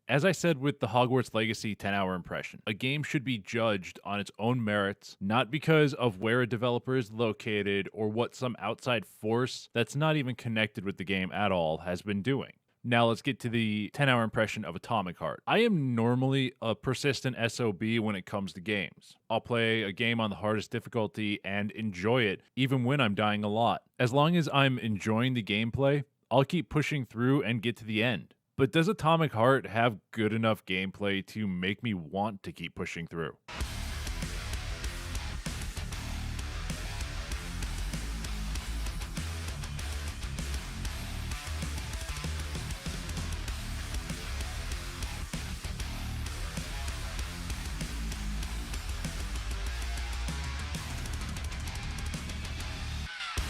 As I said with the Hogwarts Legacy 10-hour impression, a game should be judged on its own merits, not because of where a developer is located or what some outside force that's not even connected with the game at all has been doing. Now let's get to the 10-hour impression of Atomic Heart. I am normally a persistent SOB when it comes to games. I'll play a game on the hardest difficulty and enjoy it, even when I'm dying a lot. As long as I'm enjoying the gameplay, I'll keep pushing through and get to the end. But does Atomic Heart have good enough gameplay to make me want to keep pushing through?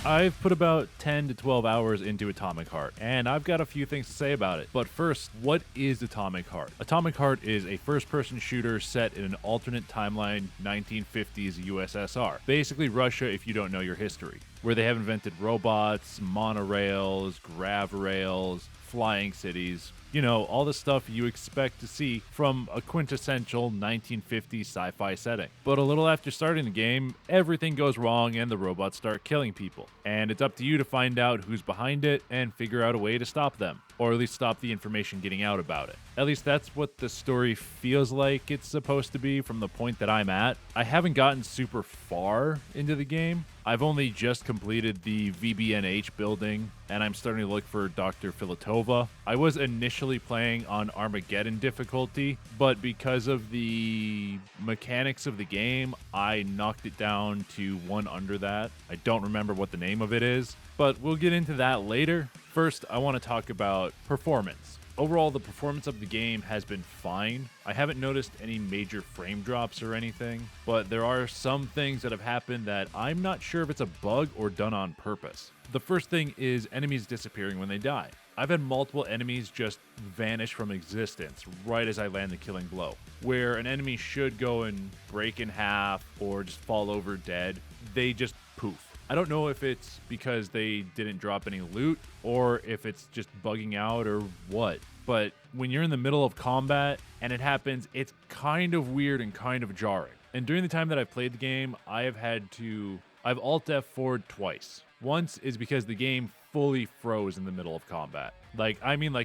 I've put about 10 to 12 hours into Atomic Heart, and I've got a few things to say about it. But first, what is Atomic Heart? Atomic Heart is a first-person shooter set in an alternate timeline 1950s USSR. Basically Russia if you don't know your history, where they have invented robots, monorails, grav rails, flying cities, you know, all the stuff you expect to see from a quintessential 1950s sci-fi setting. But a little after starting the game, everything goes wrong and the robots start killing people. And it's up to you to find out who's behind it and figure out a way to stop them, or at least stop the information getting out about it. At least that's what the story feels like it's supposed to be from the point that I'm at. I haven't gotten super far into the game. I've only just completed the VBNH building, and I'm starting to look for Dr. Filatova. I was initially playing on Armageddon difficulty, but because of the mechanics of the game, I knocked it down to one under that. I don't remember what the name of it is, but we'll get into that later. First, I want to talk about performance. Overall, the performance of the game has been fine. I haven't noticed any major frame drops or anything, but there are some things that have happened that I'm not sure if it's a bug or done on purpose. The first thing is enemies disappearing when they die. I've had multiple enemies just vanish from existence right as I land the killing blow, where an enemy should go and break in half or just fall over dead. They just poof. I don't know if it's because they didn't drop any loot or if it's just bugging out or what. But when you're in the middle of combat and it happens, it's kind of weird and kind of jarring. And during the time that I've played the game, I've Alt F4'd twice. Once is because the game fully froze in the middle of combat. Like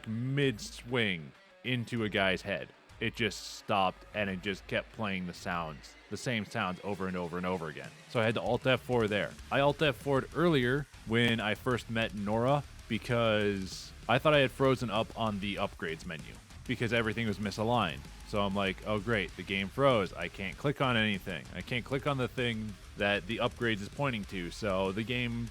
mid-swing into a guy's head. It just stopped and it just kept playing the same sounds over and over and over again. So I had to Alt F4 there. I Alt F4'd earlier when I first met Nora because I thought I had frozen up on the upgrades menu because everything was misaligned. So I'm like, oh great, the game froze. I can't click on anything. I can't click on the thing that the upgrades is pointing to. So the game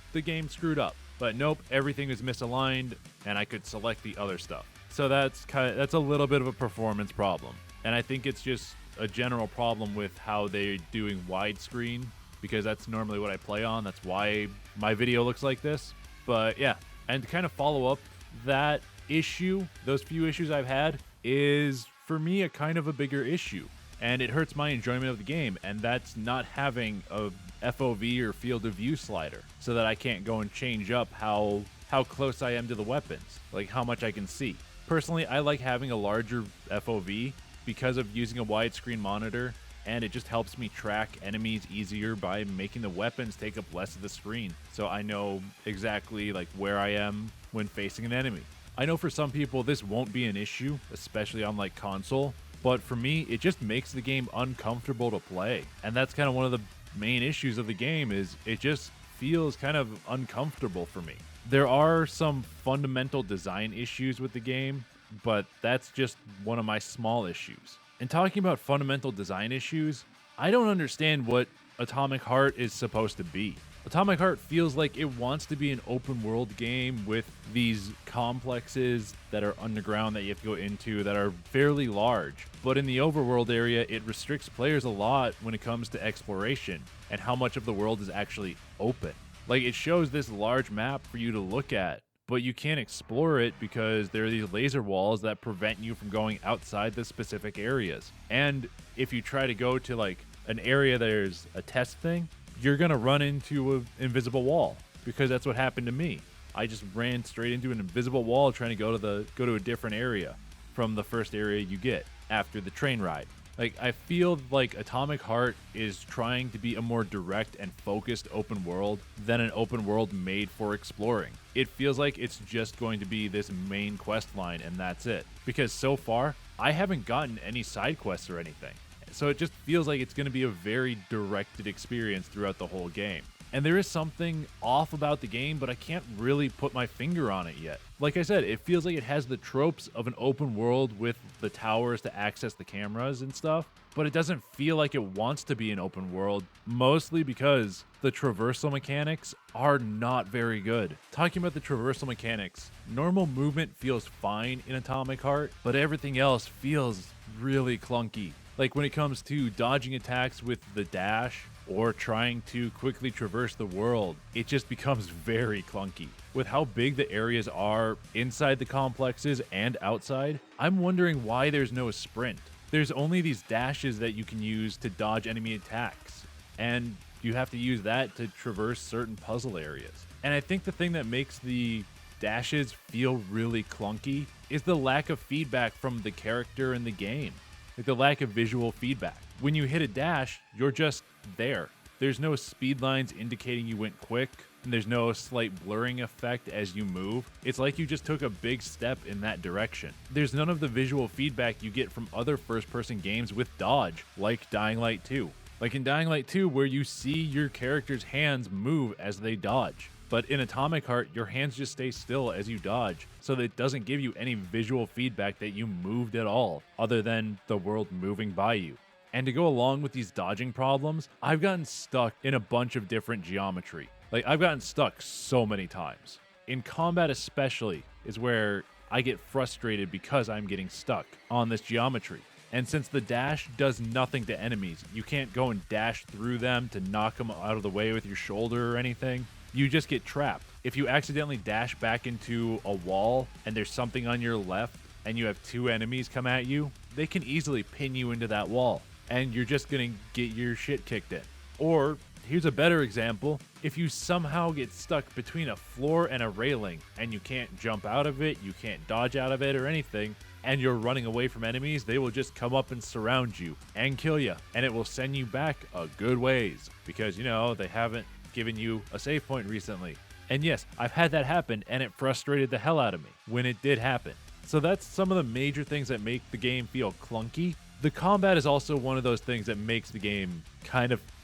screwed up. But nope, everything was misaligned and I could select the other stuff. So that's a little bit of a performance problem. And I think it's just a general problem with how they're doing widescreen because that's normally what I play on. That's why my video looks like this. But yeah, and to kind of follow up that issue, those few issues I've had, is for me a kind of a bigger issue. And it hurts my enjoyment of the game, and that's not having a FOV or field of view slider so that I can't go and change up how close I am to the weapons, like how much I can see. Personally, I like having a larger FOV because of using a widescreen monitor, and it just helps me track enemies easier by making the weapons take up less of the screen, so I know exactly like where I am when facing an enemy. I know for some people this won't be an issue, especially on like console, but for me, it just makes the game uncomfortable to play, and that's kind of one of the main issues of the game is it just feels kind of uncomfortable for me. There are some fundamental design issues with the game, but that's just one of my small issues. And talking about fundamental design issues, I don't understand what Atomic Heart is supposed to be. Atomic Heart feels like it wants to be an open world game with these complexes that are underground that you have to go into that are fairly large. But in the overworld area, it restricts players a lot when it comes to exploration and how much of the world is actually open. Like, it shows this large map for you to look at, but you can't explore it because there are these laser walls that prevent you from going outside the specific areas. And if you try to go to like an area there's a test thing, you're gonna run into an invisible wall because that's what happened to me. I just ran straight into an invisible wall trying to go to a different area. from the first area you get after the train ride. Like, I feel like Atomic Heart is trying to be a more direct and focused open world than an open world made for exploring. It feels like it's just going to be this main quest line and that's it. Because so far, I haven't gotten any side quests or anything. So it just feels like it's going to be a very directed experience throughout the whole game. And there is something off about the game, but I can't really put my finger on it yet. Like I said, it feels like it has the tropes of an open world with the towers to access the cameras and stuff, but it doesn't feel like it wants to be an open world, mostly because the traversal mechanics are not very good. Talking about the traversal mechanics, normal movement feels fine in Atomic Heart, but everything else feels really clunky. Like when it comes to dodging attacks with the dash, or trying to quickly traverse the world, it just becomes very clunky. With how big the areas are inside the complexes and outside, I'm wondering why there's no sprint. There's only these dashes that you can use to dodge enemy attacks, and you have to use that to traverse certain puzzle areas. And I think the thing that makes the dashes feel really clunky is the lack of feedback from the character in the game. Like the lack of visual feedback. When you hit a dash, you're just there. There's no speed lines indicating you went quick, and there's no slight blurring effect as you move. It's like you just took a big step in that direction. There's none of the visual feedback you get from other first-person games with dodge, like Dying Light 2. Like in Dying Light 2, where you see your character's hands move as they dodge. But in Atomic Heart, your hands just stay still as you dodge, so that it doesn't give you any visual feedback that you moved at all, other than the world moving by you. And to go along with these dodging problems, I've gotten stuck in a bunch of different geometry. Like, I've gotten stuck so many times. In combat especially is where I get frustrated because I'm getting stuck on this geometry. And since the dash does nothing to enemies, you can't go and dash through them to knock them out of the way with your shoulder or anything. You just get trapped. If you accidentally dash back into a wall and there's something on your left and you have two enemies come at you, they can easily pin you into that wall and you're just gonna get your shit kicked in. Or, here's a better example, if you somehow get stuck between a floor and a railing and you can't jump out of it, you can't dodge out of it or anything, and you're running away from enemies, they will just come up and surround you and kill you, and it will send you back a good ways because, you know, they haven't given you a save point recently. And yes, I've had that happen and it frustrated the hell out of me when it did happen. So that's some of the major things that make the game feel clunky. The combat is also one of those things that makes the game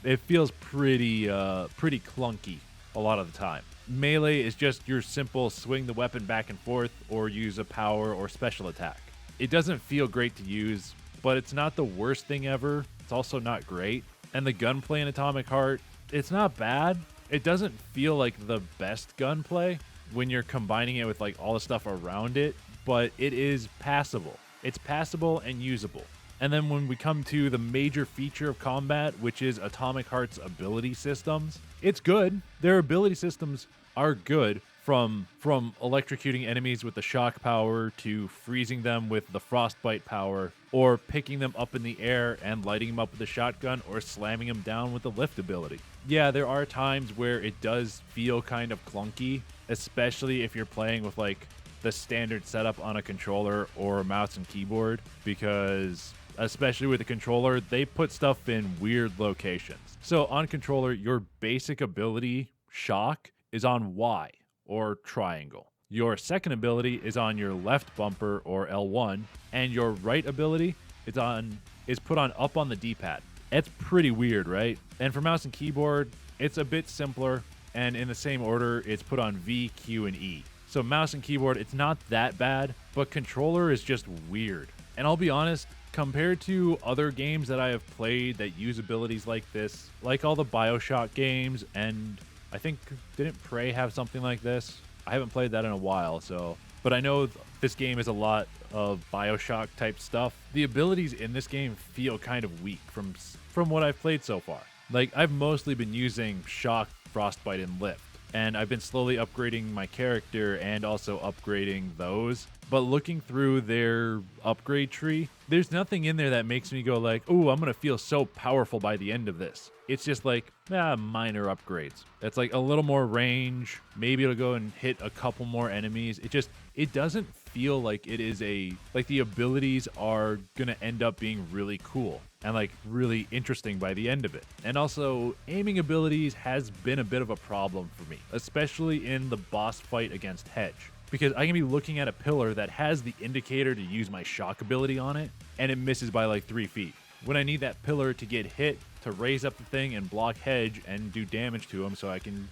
it feels pretty clunky a lot of the time. Melee is just your simple swing the weapon back and forth or use a power or special attack. It doesn't feel great to use, but it's not the worst thing ever. It's also not great. And the gunplay in Atomic Heart, it's not bad. It doesn't feel like the best gunplay when you're combining it with like all the stuff around it, but it is passable. It's passable and usable. And then when we come to the major feature of combat, which is Atomic Heart's ability systems, it's good. Their ability systems are good, from electrocuting enemies with the shock power to freezing them with the frostbite power, or picking them up in the air and lighting them up with a shotgun, or slamming them down with the lift ability. Yeah, there are times where it does feel kind of clunky, especially if you're playing with like the standard setup on a controller or a mouse and keyboard, because especially with the controller, they put stuff in weird locations. So on controller, your basic ability, shock, is on Y, or triangle. Your second ability is on your left bumper, or L1, and your right ability is put on up on the D-pad. It's pretty weird, right? And for mouse and keyboard, it's a bit simpler, and in the same order, it's put on V, Q, and E. So mouse and keyboard, it's not that bad, but controller is just weird. And I'll be honest, compared to other games that I have played that use abilities like this, like all the BioShock games, and I think, didn't Prey have something like this? I haven't played that in a while, but I know this game is a lot of BioShock type stuff. The abilities in this game feel kind of weak from what I've played so far. Like, I've mostly been using Shock, Frostbite, and Lift, and I've been slowly upgrading my character and also upgrading those. But looking through their upgrade tree, there's nothing in there that makes me go like, "Ooh, I'm going to feel so powerful by the end of this." It's just like, minor upgrades. It's like a little more range. Maybe it'll go and hit a couple more enemies. It doesn't feel like it is like the abilities are gonna end up being really cool and like really interesting by the end of it. And also, aiming abilities has been a bit of a problem for me, especially in the boss fight against Hedge, because I can be looking at a pillar that has the indicator to use my shock ability on it, and it misses by like 3 feet. When I need that pillar to get hit to raise up the thing and block Hedge and do damage to him so I can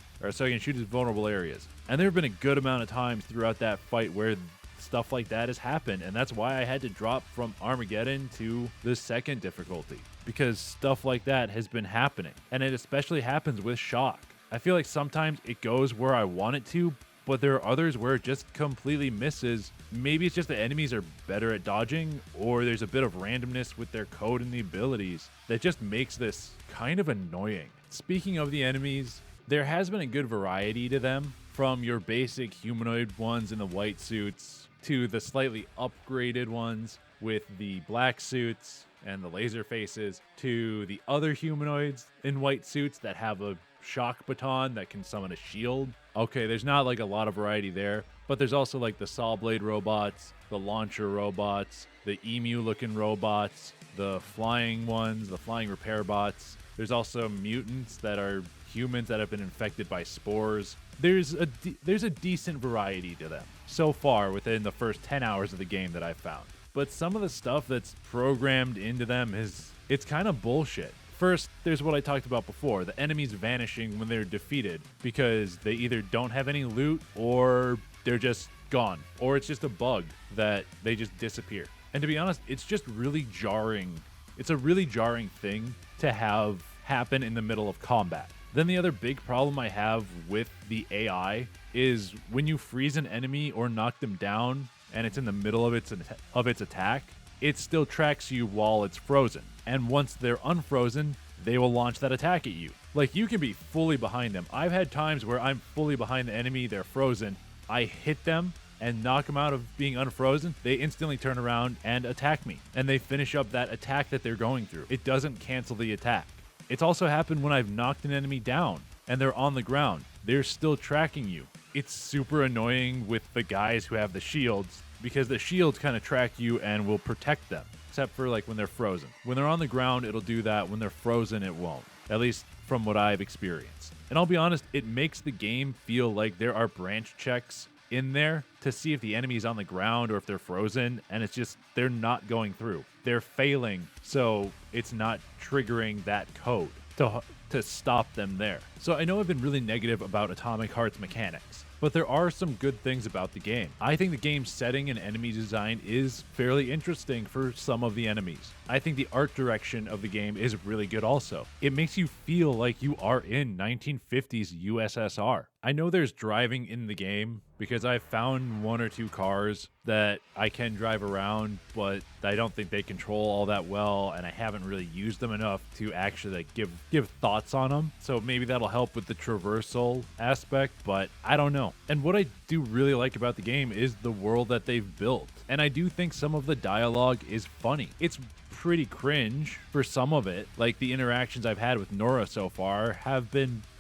shoot his vulnerable areas. And there have been a good amount of times throughout that fight where stuff like that has happened, and that's why I had to drop from Armageddon to the second difficulty, because stuff like that has been happening, and it especially happens with shock. I feel like sometimes it goes where I want it to, but there are others where it just completely misses. Maybe it's just the enemies are better at dodging, or there's a bit of randomness with their code and the abilities that just makes this kind of annoying. Speaking of the enemies, there has been a good variety to them, from your basic humanoid ones in the white suits to the slightly upgraded ones with the black suits and the laser faces, to the other humanoids in white suits that have a shock baton that can summon a shield. Okay, there's not like a lot of variety there, but there's also like the saw blade robots, the launcher robots, the emu looking robots, the flying ones, the flying repair bots. There's also mutants that are humans that have been infected by spores. There's a decent variety to them so far within the first 10 hours of the game that I've found. But some of the stuff that's programmed into them it's kind of bullshit. First, there's what I talked about before, the enemies vanishing when they're defeated because they either don't have any loot or they're just gone, or it's just a bug that they just disappear. And to be honest, it's just really jarring. It's a really jarring thing to have happen in the middle of combat. Then the other big problem I have with the AI is when you freeze an enemy or knock them down and it's in the middle of its attack, it still tracks you while it's frozen. And once they're unfrozen, they will launch that attack at you. Like, you can be fully behind them. I've had times where I'm fully behind the enemy, they're frozen, I hit them and knock them out of being unfrozen, they instantly turn around and attack me. And they finish up that attack that they're going through. It doesn't cancel the attack. It's also happened when I've knocked an enemy down and they're on the ground. They're still tracking you. It's super annoying with the guys who have the shields, because the shields kind of track you and will protect them, except for like when they're frozen. When they're on the ground, it'll do that. When they're frozen, it won't, at least from what I've experienced. And I'll be honest, it makes the game feel like there are branch checks in there to see if the enemy's on the ground or if they're frozen, and it's just they're not going through. They're failing, so it's not triggering that code to stop them there. So I know I've been really negative about Atomic Heart's mechanics, but there are some good things about the game. I think the game's setting and enemy design is fairly interesting for some of the enemies. I think the art direction of the game is really good also. It makes you feel like you are in 1950s USSR. I know there's driving in the game because I've found 1 or 2 cars that I can drive around, but I don't think they control all that well, and I haven't really used them enough to actually like give thoughts on them. So maybe that'll help with the traversal aspect, but I don't know. And what I do really like about the game is the world that they've built. And I do think some of the dialogue is funny. It's pretty cringe for some of it. Like the interactions I've had with Nora so far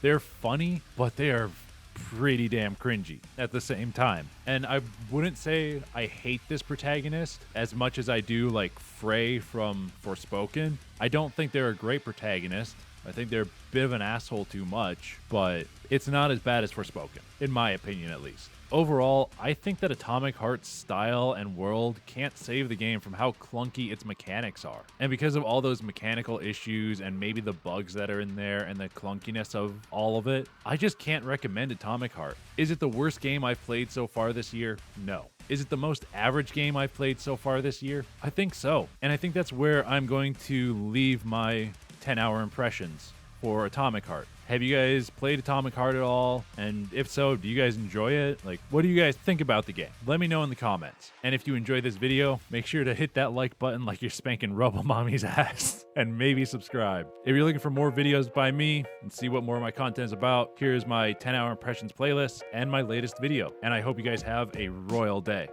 they're funny, but they are pretty damn cringy at the same time. And I wouldn't say I hate this protagonist as much as I do like Frey from Forspoken. I don't think they're a great protagonist. I think they're a bit of an asshole too much, but it's not as bad as Forspoken, in my opinion at least. Overall, I think that Atomic Heart's style and world can't save the game from how clunky its mechanics are. And because of all those mechanical issues and maybe the bugs that are in there and the clunkiness of all of it, I just can't recommend Atomic Heart. Is it the worst game I've played so far this year? No. Is it the most average game I've played so far this year? I think so. And I think that's where I'm going to leave my 10-hour impressions for Atomic Heart. Have you guys played Atomic Heart at all? And if so, do you guys enjoy it? Like, what do you guys think about the game? Let me know in the comments. And if you enjoyed this video, make sure to hit that like button like you're spanking Rubble Mommy's ass. And maybe subscribe. If you're looking for more videos by me and see what more of my content is about, here's my 10-hour impressions playlist and my latest video. And I hope you guys have a royal day.